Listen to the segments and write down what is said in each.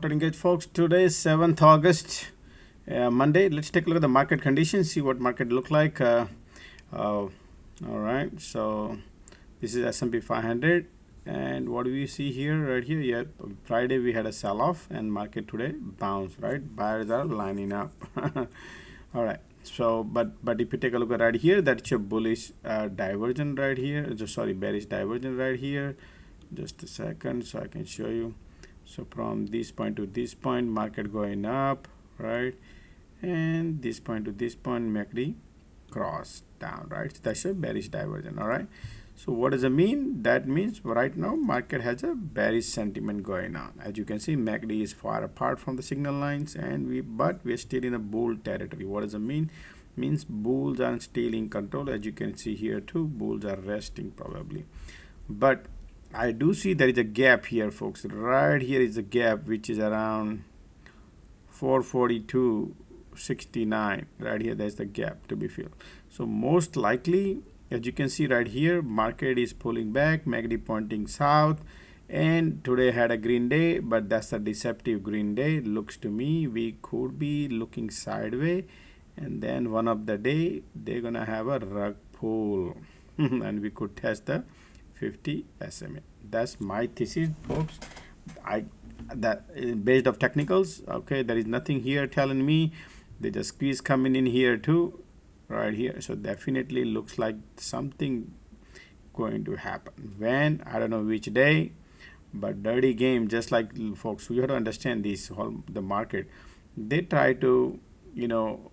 TradingEdge, folks. Today is 7th August, Monday. Let's take a look at the market conditions, see what market look like. All right, so this is S&P 500, and what do we see here? Right here, yeah, Friday we had a sell-off, and market today bounced. Right, buyers are lining up. All right. So, but if you take a look at right here, that's your bullish divergence right here. Just sorry, bearish divergence right here. Just a second, so I can show you. So from this point to this point, market going up, right? And this point to this point, MACD cross down, right? So that's a bearish divergence, all right? So what does it mean? That means right now market has a bearish sentiment going on. As you can see, MACD is far apart from the signal lines, and we're still in a bull territory. What does it mean? Means bulls are still in control. As you can see here too, bulls are resting probably. But I do see there is a gap here, folks. Right here is a gap which is around 442.69. Right here, there's the gap to be filled. So most likely, as you can see right here, market is pulling back, MACD pointing south, and today had a green day, but that's a deceptive green day. Looks to me we could be looking sideways, and then one of the day they're gonna have a rug pull and we could test the 50 SMA. That's my thesis, folks. Based of technicals. Okay, there is nothing here telling me they just squeeze coming in here too, right here. So definitely looks like something going to happen. When, I don't know which day, but dirty game. Just like, folks, we have to understand this whole the market. They try to,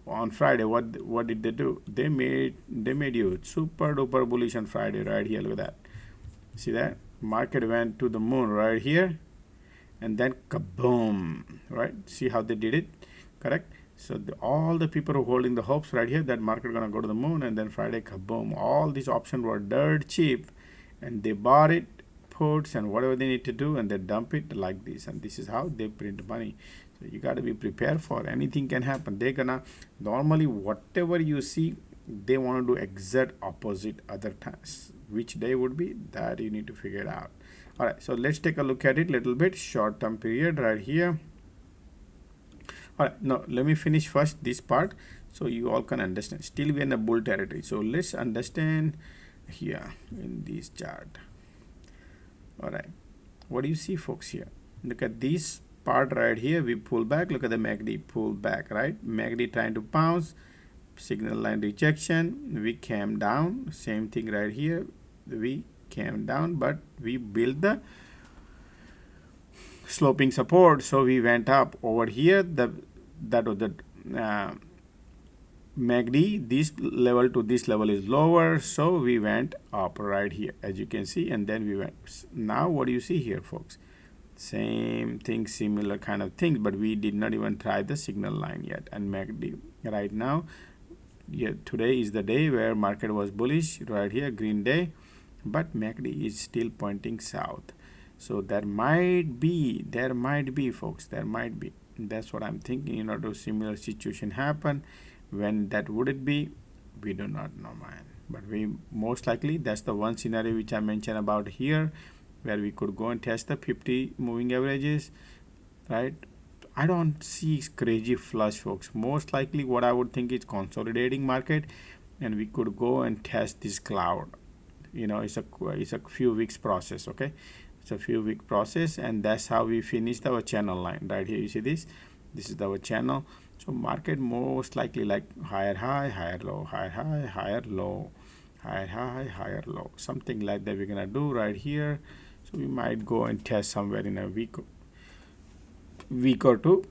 on Friday, what did they do? They made you super duper bullish on Friday. Right here, look at that. See that? Market went to the moon right here, and then kaboom, right? See how they did it? Correct? So all the people who are holding the hopes right here that market gonna go to the moon, and then Friday kaboom. All these options were dirt cheap, and they bought it, puts, and whatever they need to do, and they dump it like this, and this is how they print money. So you got to be prepared for anything can happen. They're gonna normally whatever you see, they want to do exact opposite other times. Which day would be that you need to figure it out. All right, so let's take a look at it a little bit. Short-term period right here. All right, now let me finish first this part so you all can understand. Still we're in the bull territory, so let's understand here in this chart. All right, what do you see, folks? Here, look at this part right here. We pull back. Look at the MACD pull back, right? MACD trying to bounce, signal line rejection. We came down. Same thing right here. We came down, but we built the sloping support, so we went up over here. That was the MACD. This level to this level is lower, so we went up right here, as you can see, and then we went. Now what do you see here, folks? Same thing, similar kind of things, but we did not even try the signal line yet. And MACD right now, yeah, today is the day where market was bullish right here, green day, but MACD is still pointing south. So there might be, folks, there might be. That's what I'm thinking. Similar situation happen. When that would it be? We do not know, man. But we most likely, that's the one scenario which I mentioned about here, where we could go and test the 50 moving averages, right? I don't see crazy flush, folks. Most likely what I would think is consolidating market, and we could go and test this cloud. It's a few weeks process, okay? It's a few week process, and that's how we finished our channel line right here. You see this is our channel. So market most likely like higher high, higher low, higher high, higher low, higher high, higher low, something like that we're gonna do right here. So we might go and test somewhere in a week or two,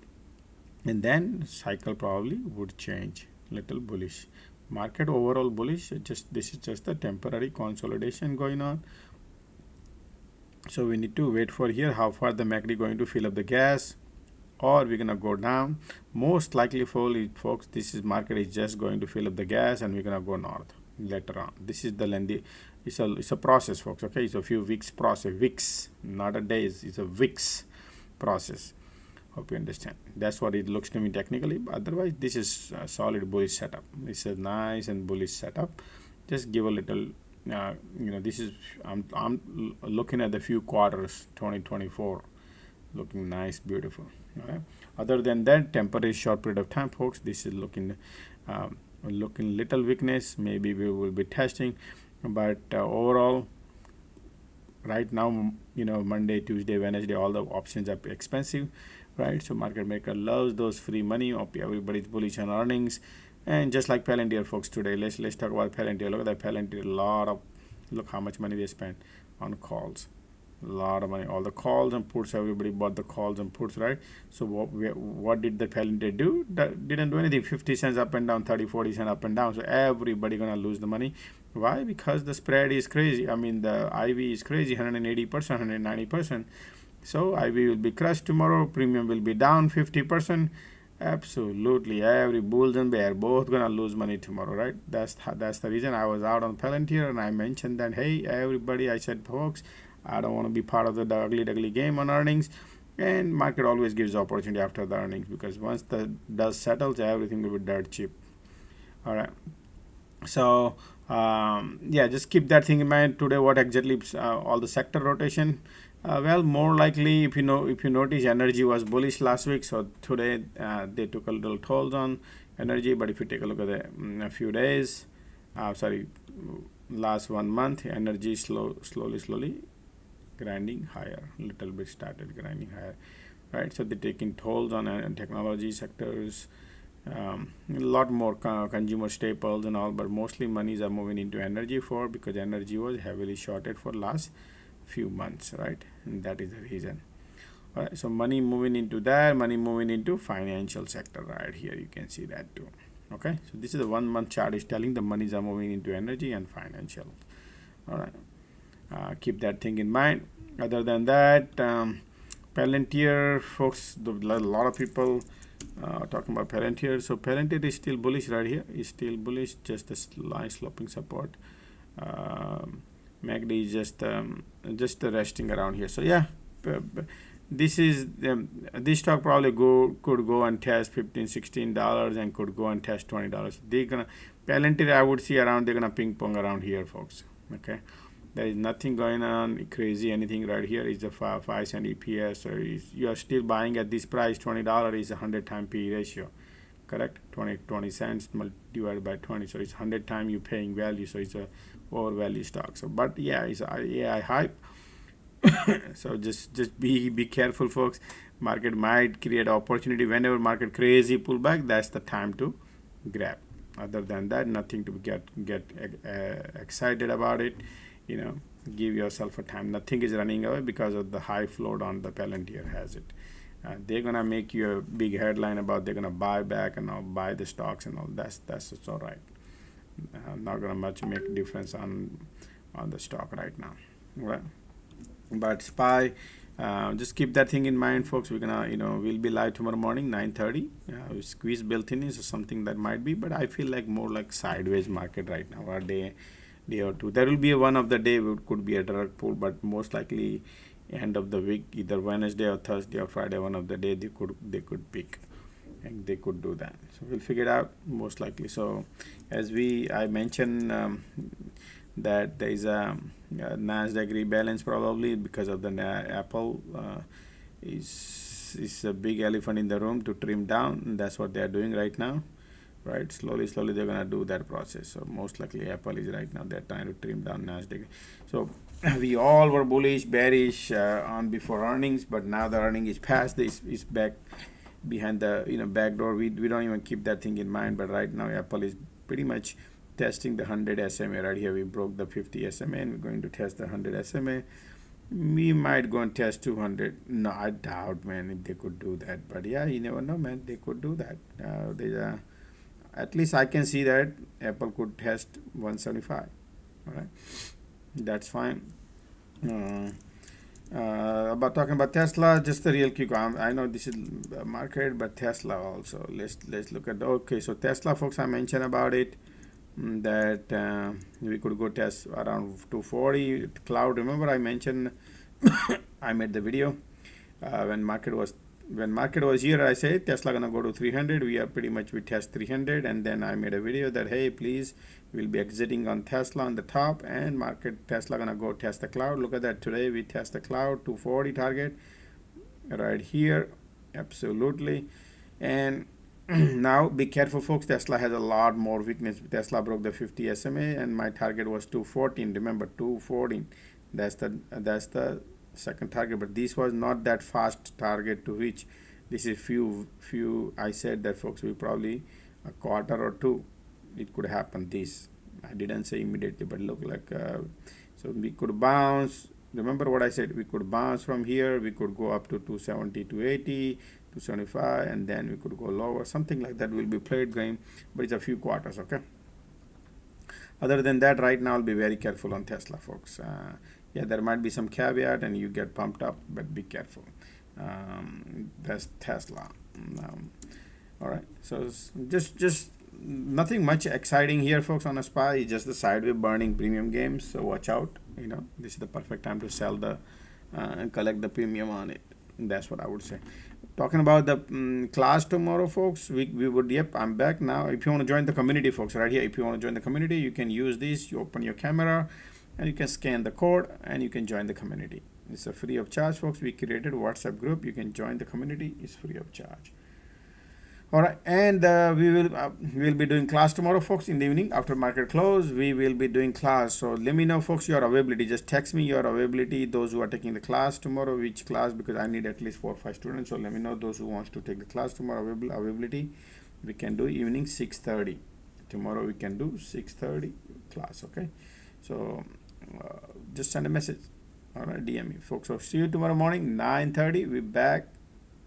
and then cycle probably would change, little bullish. Market overall bullish. This is just a temporary consolidation going on. So we need to wait for here how far the MACD going to fill up the gas, or we're gonna go down. Most likely, folks, this is market is just going to fill up the gas, and we're gonna go north later on. This is the lengthy. It's a process, folks. Okay, it's a few weeks process. Weeks, not a days. It's a weeks process. Hope you understand. That's what it looks to me technically. But otherwise, this is a solid bullish setup. It's a nice and bullish setup. Just give a little. This is I'm looking at the few quarters 2024, looking nice, beautiful. All right. Other than that, temporary short period of time, folks, this is looking little weakness. Maybe we will be testing, but overall, right now, Monday, Tuesday, Wednesday, all the options are expensive, right? So market maker loves those free money. Everybody's bullish on earnings, and just like Palantir, folks, today, let's talk about Palantir. Look at that Palantir. Look how much money they spent on calls. A lot of money. All the calls and puts. Everybody bought the calls and puts, right? So what did the Palantir do? That didn't do anything. 50 cents up and down, 30, 40 cents up and down. So everybody gonna lose the money. Why? Because the spread is crazy. I mean, the IV is crazy, 180%, 190%. So IV will be crushed tomorrow. Premium will be down 50%. Absolutely, every bulls and bear both gonna lose money tomorrow, right? That's the reason I was out on Palantir, and I mentioned that, hey, everybody, I said, folks, I don't want to be part of the ugly game on earnings, and market always gives opportunity after the earnings, because once the dust settles, everything will be dirt cheap. All right. So yeah, just keep that thing in mind. Today, what exactly all the sector rotation? Well, more likely, if you notice, energy was bullish last week. So today they took a little toll on energy. But if you take a look at a few days, last 1 month, energy slowly grinding higher. Little bit started grinding higher, right? So they're taking tolls on technology sectors. A lot more consumer staples and all, but mostly monies are moving into energy because energy was heavily shorted for last few months, right? And that is the reason. All right, so money moving into that, money moving into financial sector right here. You can see that too. Okay, so this is the 1 month chart is telling the monies are moving into energy and financial. All right, keep that thing in mind. Other than that, Palantir, folks, a lot of people talking about Palantir. So Palantir is still bullish right here. Is still bullish, just a line sloping support. MACD is just resting around here. So yeah, this is this stock probably could go and test $15-16 and could go and test $20. They're gonna Palantir, I would see around, they're gonna ping pong around here, folks. Okay, there is nothing going on crazy anything right here. Is a 5 cent EPS, or you are still buying at this price. $20 is 100 time PE ratio, correct? 20 cents divided by 20, so it's 100 time you paying value. So it's a overvalue stock. So but yeah, it's AI hype. So just be careful, folks. Market might create opportunity. Whenever market crazy pullback, that's the time to grab. Other than that, nothing to get excited about it. Give yourself a time. Nothing is running away because of the high float on the Palantir has it. They're gonna make you a big headline about they're gonna buy back and all, buy the stocks and all. That's it's all right. Not gonna much make difference on the stock right now. Right. But SPY, just keep that thing in mind, folks. We're gonna, we'll be live tomorrow morning, 9:30. Squeeze built in is something that might be, but I feel like more like sideways market right now, or day or two. There will be one of the day could be a direct pull, but most likely end of the week, either Wednesday or Thursday or Friday, one of the day they could pick, and they could do that. So we'll figure it out most likely. So as I mentioned, that there is a Nasdaq rebalance probably because of the Apple is a big elephant in the room to trim down, and that's what they are doing right now, right? Slowly they're gonna do that process. So most likely Apple is right now they're trying to trim down Nasdaq. So we all were bullish, bearish on before earnings, but now the earning is past. This is back behind the back door. We don't even keep that thing in mind, but right now Apple is pretty much testing the 100 SMA right here. We broke the 50 SMA and we're going to test the 100 SMA. We might go and test 200. No, I doubt, man, if they could do that. But yeah, you never know, man. They could do that. At least I can see that Apple could test 175. All right, that's fine. About talking about Tesla, just a real quick. I know this is a market, but Tesla also. Let's look at. Okay, so Tesla, folks, I mentioned about it. That we could go test around 240 cloud. Remember I mentioned I made the video when market was here. I said Tesla gonna go to 300. We test 300, and then I made a video that, hey, please, we'll be exiting on Tesla on the top, and Tesla gonna go test the cloud. Look at that. Today we test the cloud 240 target right here, Absolutely. And now be careful, folks. Tesla has a lot more weakness. Tesla broke the 50 SMA, and my target was 214. Remember, 214. That's the second target. But this was not that fast target to reach. This is few. I said that, folks. We probably a quarter or two. It could happen. This I didn't say immediately, but look like so we could bounce. Remember what I said? We could bounce from here. We could go up to 270, 280. 275, and then we could go lower, something like that will be played game, but it's a few quarters. Okay, other than that, right now I'll be very careful on Tesla, folks. Yeah, there might be some caveat and you get pumped up, but be careful. That's Tesla. All right, so just nothing much exciting here, folks, on a SPY. It's just the sideway burning premium games, so watch out. This is the perfect time to sell the and collect the premium on it. That's what I would say. Talking about the class tomorrow, folks, we would, yep, I'm back now. If you want to join the community, folks, right here, if you want to join the community, you can use this. You open your camera and you can scan the code and you can join the community. It's a free of charge, folks. We created a WhatsApp group. You can join the community. It's free of charge. All right, and we'll be doing class tomorrow, folks, in the evening after market close. We will be doing class. So let me know, folks, your availability. Just text me your availability. Those who are taking the class tomorrow, which class, because I need at least 4 or 5 students. So let me know those who wants to take the class tomorrow. Availability. We can do evening 6:30. Tomorrow we can do 6:30 class. Okay, so just send a message. All right, DM me, folks. So see you tomorrow morning 9:30. We're back.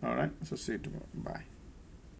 All right, so see you tomorrow. Bye.